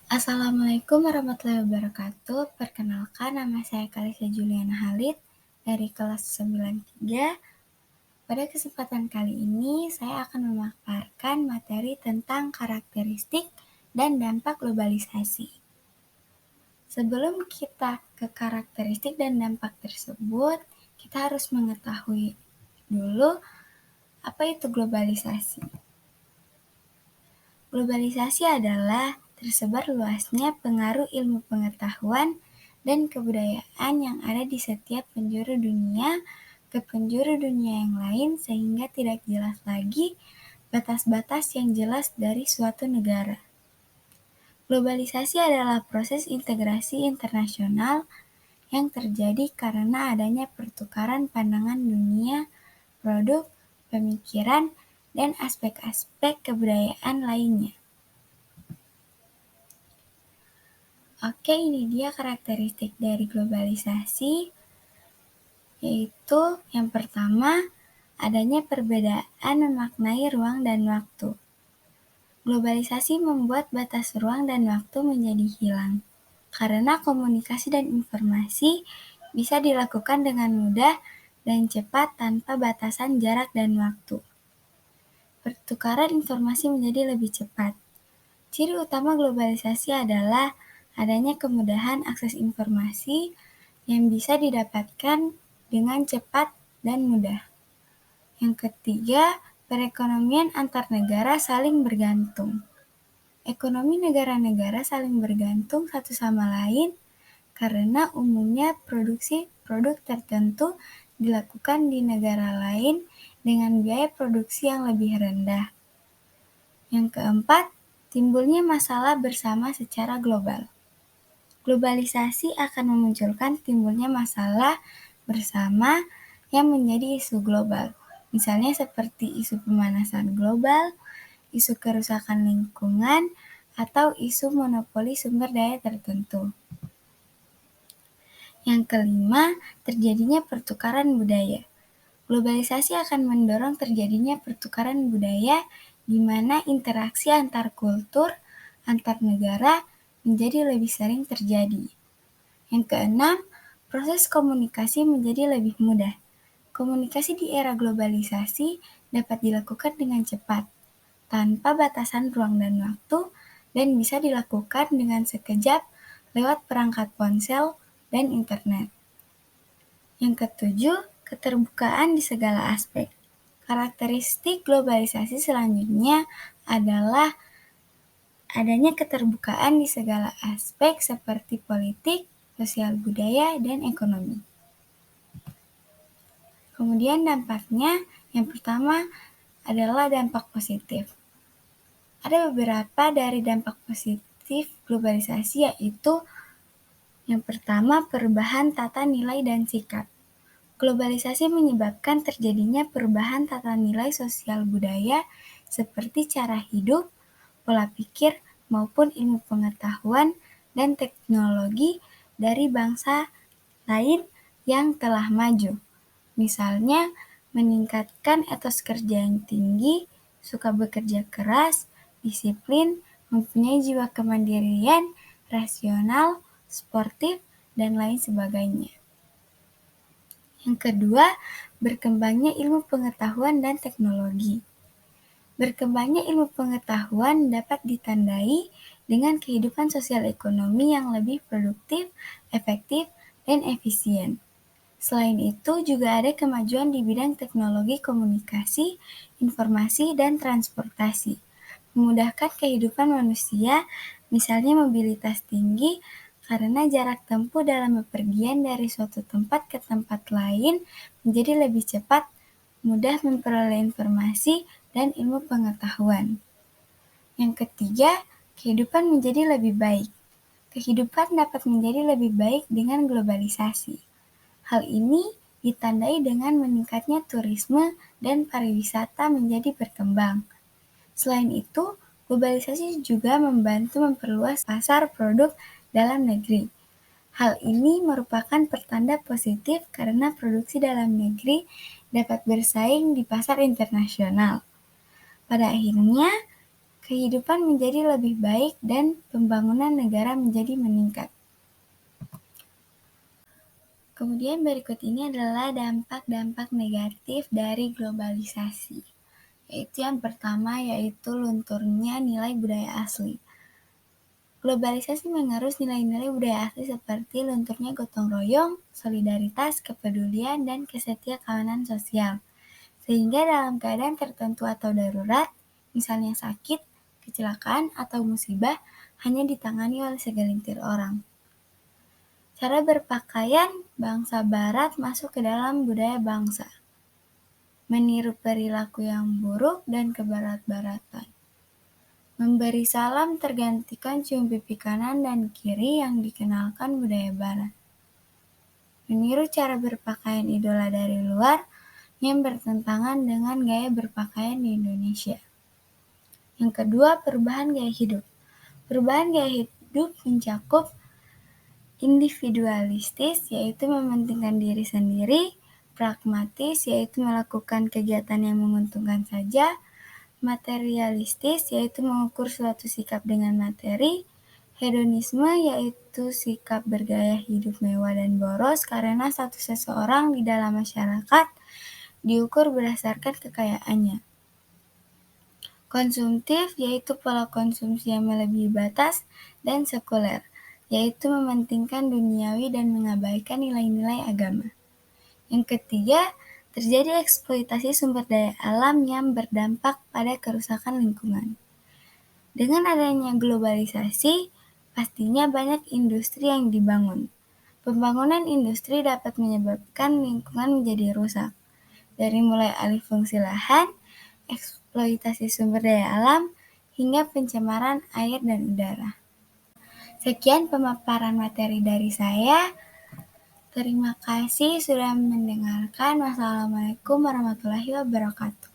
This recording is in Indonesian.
Assalamualaikum warahmatullahi wabarakatuh. Perkenalkan, nama saya Kalisa Juliana Halid dari kelas 93. Pada kesempatan kali ini, saya akan memaparkan materi tentang karakteristik dan dampak globalisasi. Sebelum kita ke karakteristik dan dampak tersebut, kita harus mengetahui dulu apa itu globalisasi. Globalisasi adalah tersebar luasnya pengaruh ilmu pengetahuan dan kebudayaan yang ada di setiap penjuru dunia ke penjuru dunia yang lain sehingga tidak jelas lagi batas-batas yang jelas dari suatu negara. Globalisasi adalah proses integrasi internasional yang terjadi karena adanya pertukaran pandangan dunia, produk, pemikiran, dan aspek-aspek kebudayaan lainnya. Oke, ini dia karakteristik dari globalisasi, yaitu yang pertama, adanya perbedaan memaknai ruang dan waktu. Globalisasi membuat batas ruang dan waktu menjadi hilang, karena komunikasi dan informasi bisa dilakukan dengan mudah dan cepat tanpa batasan jarak dan waktu. Pertukaran informasi menjadi lebih cepat. Ciri utama globalisasi adalah adanya kemudahan akses informasi yang bisa didapatkan dengan cepat dan mudah. Yang ketiga, perekonomian antar negara saling bergantung. Ekonomi negara-negara saling bergantung satu sama lain karena umumnya produksi produk tertentu dilakukan di negara lain dengan biaya produksi yang lebih rendah. Yang keempat, timbulnya masalah bersama secara global. Globalisasi akan memunculkan timbulnya masalah bersama yang menjadi isu global, misalnya seperti isu pemanasan global, isu kerusakan lingkungan, atau isu monopoli sumber daya tertentu. Yang kelima, terjadinya pertukaran budaya. Globalisasi akan mendorong terjadinya pertukaran budaya di mana interaksi antar kultur, antar negara menjadi lebih sering terjadi. Yang keenam, proses komunikasi menjadi lebih mudah. Komunikasi di era globalisasi dapat dilakukan dengan cepat, tanpa batasan ruang dan waktu, dan bisa dilakukan dengan sekejap lewat perangkat ponsel dan internet. Yang ketujuh, keterbukaan di segala aspek. Karakteristik globalisasi selanjutnya adalah adanya keterbukaan di segala aspek seperti politik, sosial budaya, dan ekonomi. Kemudian dampaknya, yang pertama adalah dampak positif. Ada beberapa dari dampak positif globalisasi, yaitu yang pertama, perubahan tata nilai dan sikap. Globalisasi menyebabkan terjadinya perubahan tata nilai sosial budaya seperti cara hidup, pola pikir, maupun ilmu pengetahuan dan teknologi dari bangsa lain yang telah maju. Misalnya, meningkatkan etos kerja yang tinggi, suka bekerja keras, disiplin, mempunyai jiwa kemandirian, rasional, sportif, dan lain sebagainya. Yang kedua, berkembangnya ilmu pengetahuan dan teknologi. Berkembangnya ilmu pengetahuan dapat ditandai dengan kehidupan sosial ekonomi yang lebih produktif, efektif, dan efisien. Selain itu, juga ada kemajuan di bidang teknologi komunikasi, informasi, dan transportasi. Memudahkan kehidupan manusia, misalnya mobilitas tinggi, karena jarak tempuh dalam bepergian dari suatu tempat ke tempat lain menjadi lebih cepat, mudah memperoleh informasi dan ilmu pengetahuan. Yang ketiga, kehidupan menjadi lebih baik. Kehidupan dapat menjadi lebih baik dengan globalisasi. Hal ini ditandai dengan meningkatnya turisme dan pariwisata menjadi berkembang. Selain itu, globalisasi juga membantu memperluas pasar produk dalam negeri. Hal ini merupakan pertanda positif karena produksi dalam negeri dapat bersaing di pasar internasional. Pada akhirnya, kehidupan menjadi lebih baik dan pembangunan negara menjadi meningkat. Kemudian berikut ini adalah dampak-dampak negatif dari globalisasi. Yaitu yang pertama, yaitu lunturnya nilai budaya asli. Globalisasi mengerus nilai-nilai budaya asli seperti lunturnya gotong royong, solidaritas, kepedulian, dan kesetiakawanan sosial. Sehingga dalam keadaan tertentu atau darurat, misalnya sakit, kecelakaan, atau musibah, hanya ditangani oleh segelintir orang. Cara berpakaian bangsa barat masuk ke dalam budaya bangsa, meniru perilaku yang buruk dan kebarat-baratan. Memberi salam tergantikan cium pipi kanan dan kiri yang dikenalkan budaya barat. Meniru cara berpakaian idola dari luar yang bertentangan dengan gaya berpakaian di Indonesia. Yang kedua, perubahan gaya hidup. Perubahan gaya hidup mencakup individualistis, yaitu mementingkan diri sendiri, pragmatis, yaitu melakukan kegiatan yang menguntungkan saja, materialistis, yaitu mengukur suatu sikap dengan materi, hedonisme, yaitu sikap bergaya hidup mewah dan boros karena status seseorang di dalam masyarakat diukur berdasarkan kekayaannya. Konsumtif, yaitu pola konsumsi yang melebihi batas, dan sekuler, yaitu mementingkan duniawi dan mengabaikan nilai-nilai agama. Yang ketiga, terjadi eksploitasi sumber daya alam yang berdampak pada kerusakan lingkungan. Dengan adanya globalisasi, pastinya banyak industri yang dibangun. Pembangunan industri dapat menyebabkan lingkungan menjadi rusak, dari mulai alih fungsi lahan, eksploitasi sumber daya alam, hingga pencemaran air dan udara. Sekian pemaparan materi dari saya. Terima kasih sudah mendengarkan. Wassalamualaikum warahmatullahi wabarakatuh.